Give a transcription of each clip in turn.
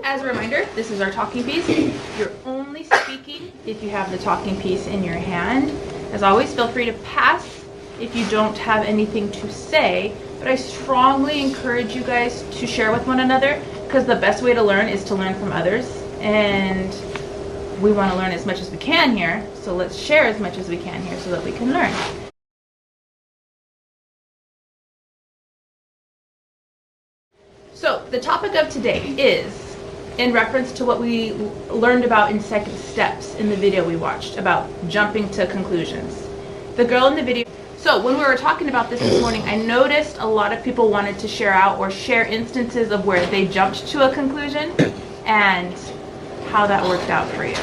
As a reminder, this is our talking piece. You're only speaking if you have the talking piece in your hand. As always, feel free to pass if you don't have anything to say, but I strongly encourage you guys to share with one another, because the best way to learn is to learn from others, and we want to learn as much as we can here, so let's share as much as we can here so that we can learn. So the topic of today is in reference to what we learned about in second steps in the video we watched about jumping to conclusions. The girl in the video, so when we were talking about this morning, I noticed a lot of people wanted to share out or share instances of where they jumped to a conclusion and how that worked out for you.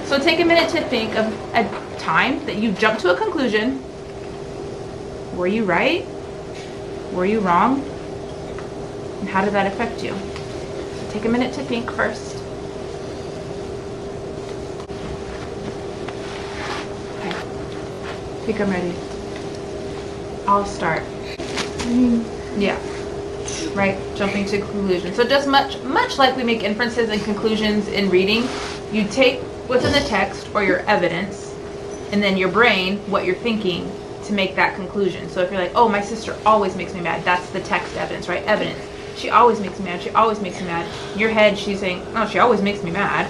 So take a minute to think of a time that you jumped to a conclusion. Were you right? Were you wrong? And how did that affect you? Take a minute to think first. Okay. I think I'm ready. I'll start. Yeah. Right? Jumping to conclusions. So just much like we make inferences and conclusions in reading, you take what's in the text or your evidence, and then your brain, what you're thinking, to make that conclusion. So if you're like, oh, my sister always makes me mad, that's the text evidence, right? Evidence. She always makes me mad. She always makes me mad. In your head, she's saying, oh, she always makes me mad.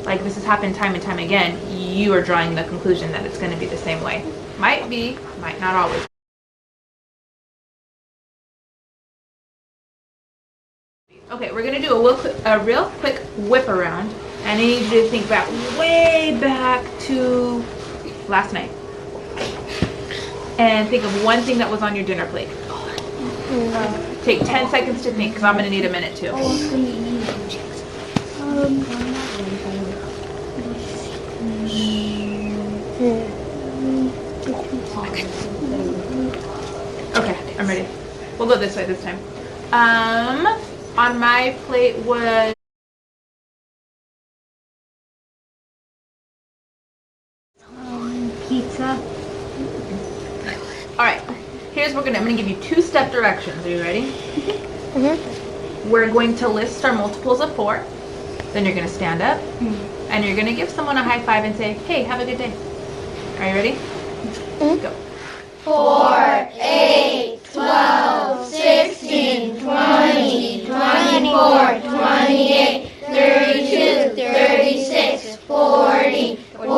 Like this has happened time and time again. You are drawing the conclusion that it's going to be the same way. Might be, might not always. Okay, we're going to do a real quick whip around. And I need you to think back, way back to last night. And think of one thing that was on your dinner plate. Take 10 seconds to think, because I'm going to need a minute too. Okay, I'm ready. We'll go this way this time. On my plate was pizza. all right. Here's what I'm gonna give you 2-step directions. Are you ready? Mm-hmm. We're going to list our multiples of 4. Then you're gonna stand up and you're gonna give someone a high five and say, hey, have a good day. Are you ready? Mm-hmm. Go. 4, 8, 12, 16, 20, 24, 28, 32, 36, 40, 41,